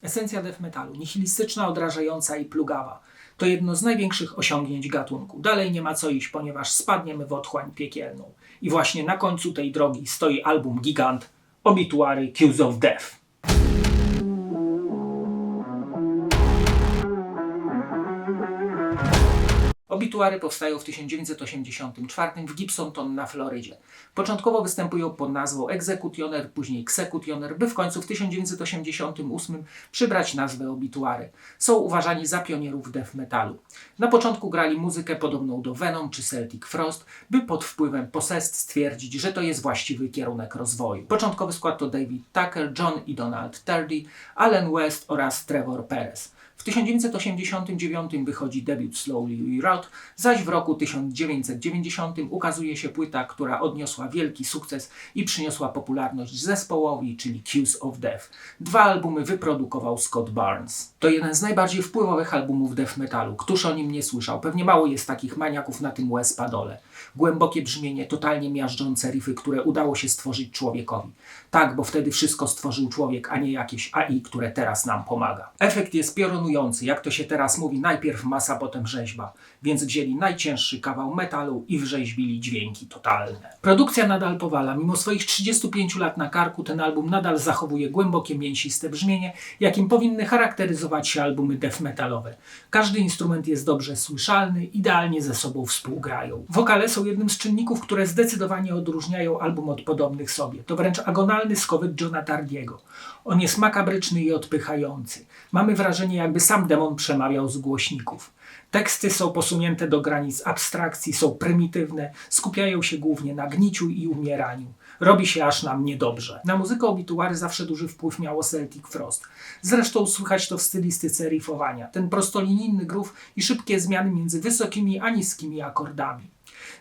Esencja death metalu, nihilistyczna, odrażająca i plugawa. To jedno z największych osiągnięć gatunku. Dalej nie ma co iść, ponieważ spadniemy w otchłań piekielną. I właśnie na końcu tej drogi stoi album gigant Obituary Cues of Death. Obituary powstają w 1984 w Gibsonton na Florydzie. Początkowo występują pod nazwą Executioner, później Xecutioner, by w końcu w 1988 przybrać nazwę Obituary. Są uważani za pionierów death metalu. Na początku grali muzykę podobną do Venom czy Celtic Frost, by pod wpływem Possessed stwierdzić, że to jest właściwy kierunek rozwoju. Początkowy skład to David Tucker, John i Donald Tardy, Alan West oraz Trevor Perez. W 1989 wychodzi debiut Slowly We Rot, zaś w roku 1990 ukazuje się płyta, która odniosła wielki sukces i przyniosła popularność zespołowi, czyli Cues of Death. 2 albumy wyprodukował Scott Barnes. To jeden z najbardziej wpływowych albumów death metalu. Któż o nim nie słyszał? Pewnie mało jest takich maniaków na tym łez padole. Głębokie brzmienie, totalnie miażdżące riffy, które udało się stworzyć człowiekowi. Tak, bo wtedy wszystko stworzył człowiek, a nie jakieś AI, które teraz nam pomaga. Efekt jest piorunujący, jak to się teraz mówi, najpierw masa, potem rzeźba. Więc wzięli najcięższy kawał metalu i wrzeźbili dźwięki totalne. Produkcja nadal powala. Mimo swoich 35 lat na karku ten album nadal zachowuje głębokie, mięsiste brzmienie, jakim powinny charakteryzować się albumy death metalowe. Każdy instrument jest dobrze słyszalny, idealnie ze sobą współgrają. Wokale są jednym z czynników, które zdecydowanie odróżniają album od podobnych sobie. To wręcz agonalny skowyt Johna Tardiego. On jest makabryczny i odpychający. Mamy wrażenie, jakby sam demon przemawiał z głośników. Teksty są posunięte do granic abstrakcji, są prymitywne, skupiają się głównie na gniciu i umieraniu. Robi się aż nam niedobrze. Na muzykę Obituary zawsze duży wpływ miało Celtic Frost. Zresztą słychać to w stylistyce riffowania. Ten prostolinijny groove i szybkie zmiany między wysokimi a niskimi akordami.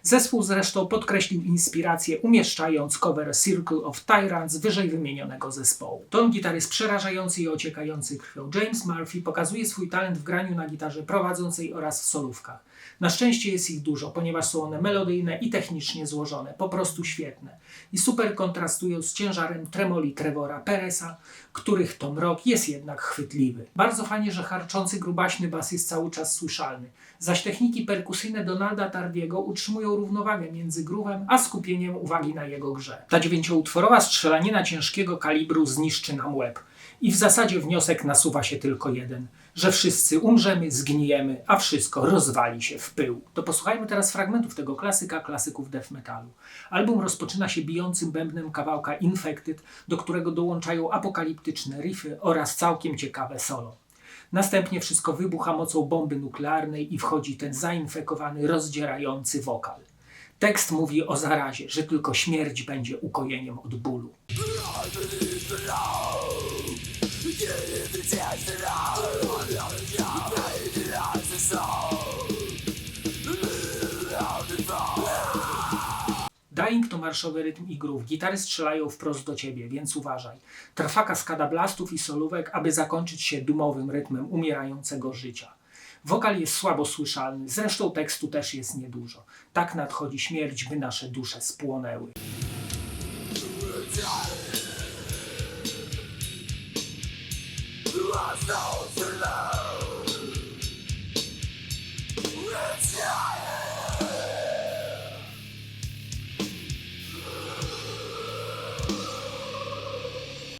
Zespół zresztą podkreślił inspirację, umieszczając cover Circle of Tyrants wyżej wymienionego zespołu. Ton gitary jest przerażający i ociekający krwią. James Murphy pokazuje swój talent w graniu na gitarze prowadzącej oraz w solówkach. Na szczęście jest ich dużo, ponieważ są one melodyjne i technicznie złożone, po prostu świetne. I super kontrastują z ciężarem tremoli Trevora Pereza, których tom rock jest jednak chwytliwy. Bardzo fajnie, że harczący grubaśny bas jest cały czas słyszalny, zaś techniki perkusyjne Donalda Tardiego utrzymują równowagę między grówem a skupieniem uwagi na jego grze. Ta 9-utworowa strzelanina ciężkiego kalibru zniszczy nam łeb. I w zasadzie wniosek nasuwa się tylko jeden, że wszyscy umrzemy, zgnijemy, a wszystko rozwali się w pył. To posłuchajmy teraz fragmentów tego klasyka klasyków death metalu. Album rozpoczyna się bijącym bębnem kawałka Infected, do którego dołączają apokaliptyczne riffy oraz całkiem ciekawe solo. Następnie wszystko wybucha mocą bomby nuklearnej i wchodzi ten zainfekowany, rozdzierający wokal. Tekst mówi o zarazie, że tylko śmierć będzie ukojeniem od bólu. Dying to marszowy rytm i groove. Gitary strzelają wprost do ciebie, więc uważaj. Trwa kaskada blastów i solówek, aby zakończyć się dumowym rytmem umierającego życia. Wokal jest słabo słyszalny, zresztą tekstu też jest niedużo. Tak nadchodzi śmierć, by nasze dusze spłonęły.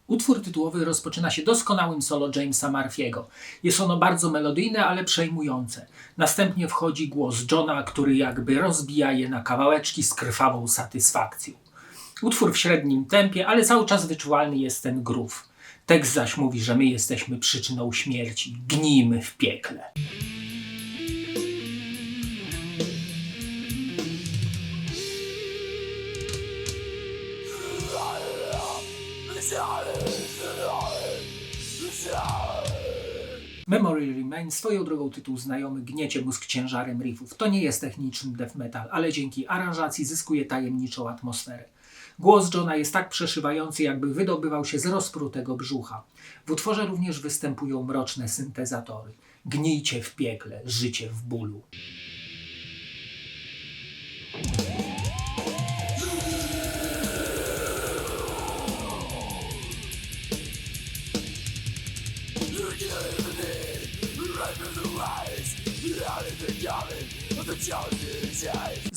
Utwór tytułowy rozpoczyna się doskonałym solo Jamesa Murphy'ego. Jest ono bardzo melodyjne, ale przejmujące. Następnie wchodzi głos Johna, który jakby rozbija je na kawałeczki z krwawą satysfakcją. Utwór w średnim tempie, ale cały czas wyczuwalny jest ten groove. Tekst zaś mówi, że my jesteśmy przyczyną śmierci. Gnijmy w piekle. Memory Remains swoją drogą tytuł znajomy gniecie mózg ciężarem riffów. To nie jest techniczny death metal, ale dzięki aranżacji zyskuje tajemniczą atmosferę. Głos Johna jest tak przeszywający, jakby wydobywał się z rozprutego brzucha. W utworze również występują mroczne syntezatory. Gnijcie w piekle, życie w bólu.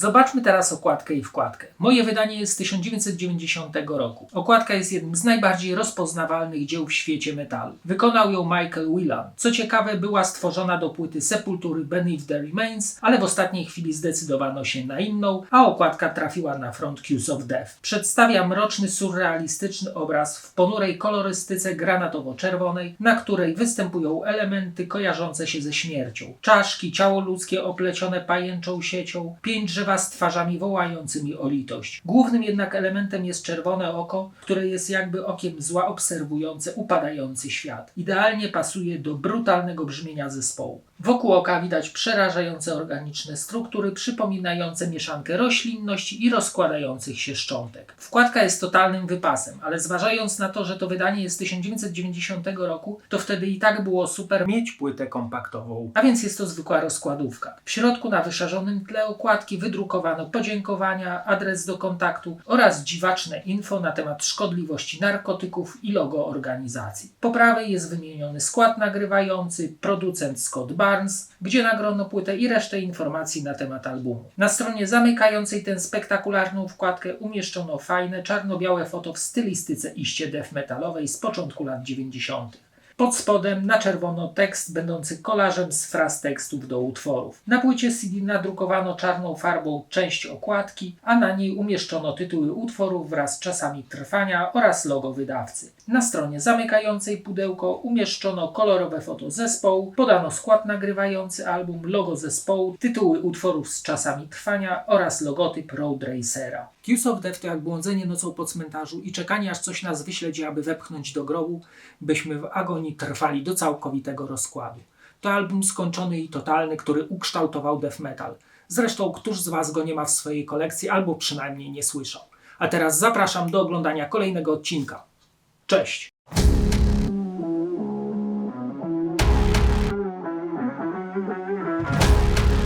Zobaczmy teraz okładkę i wkładkę. Moje wydanie jest z 1990 roku. Okładka jest jednym z najbardziej rozpoznawalnych dzieł w świecie metalu. Wykonał ją Michael Whelan. Co ciekawe, była stworzona do płyty Sepultury Beneath the Remains, ale w ostatniej chwili zdecydowano się na inną, a okładka trafiła na front Kiss of Death. Przedstawia mroczny, surrealistyczny obraz w ponurej kolorystyce granatowo-czerwonej, na której występują elementy kojarzące się ze śmiercią. Czaszki, ciało ludzkie oplecione pajęczą siecią, 5 drzewa z twarzami wołającymi o litość. Głównym jednak elementem jest czerwone oko, które jest jakby okiem zła obserwujące upadający świat. Idealnie pasuje do brutalnego brzmienia zespołu. Wokół oka widać przerażające organiczne struktury przypominające mieszankę roślinności i rozkładających się szczątek. Wkładka jest totalnym wypasem, ale zważając na to, że to wydanie jest z 1990 roku, to wtedy i tak było super mieć płytę kompaktową. A więc jest to zwykła rozkładówka. W środku na wyszarzonym tle okładki wydrukowano podziękowania, adres do kontaktu oraz dziwaczne info na temat szkodliwości narkotyków i logo organizacji. Po prawej jest wymieniony skład nagrywający, producent Scott Barnes, gdzie nagrono płytę i resztę informacji na temat albumu. Na stronie zamykającej tę spektakularną wkładkę umieszczono fajne, czarno-białe foto w stylistyce iście death metalowej z początku lat 90. Pod spodem na czerwono tekst będący kolażem z fraz tekstów do utworów. Na płycie CD nadrukowano czarną farbą część okładki, a na niej umieszczono tytuły utworów wraz z czasami trwania oraz logo wydawcy. Na stronie zamykającej pudełko umieszczono kolorowe foto zespołu, podano skład nagrywający album, logo zespołu, tytuły utworów z czasami trwania oraz logotyp Road Racera. Kiss of Death to jak błądzenie nocą po cmentarzu i czekanie aż coś nas wyśledzi, aby wepchnąć do grobu, byśmy w agonii trwali do całkowitego rozkładu. To album skończony i totalny, który ukształtował death metal. Zresztą któż z Was go nie ma w swojej kolekcji albo przynajmniej nie słyszał. A teraz zapraszam do oglądania kolejnego odcinka. Cześć!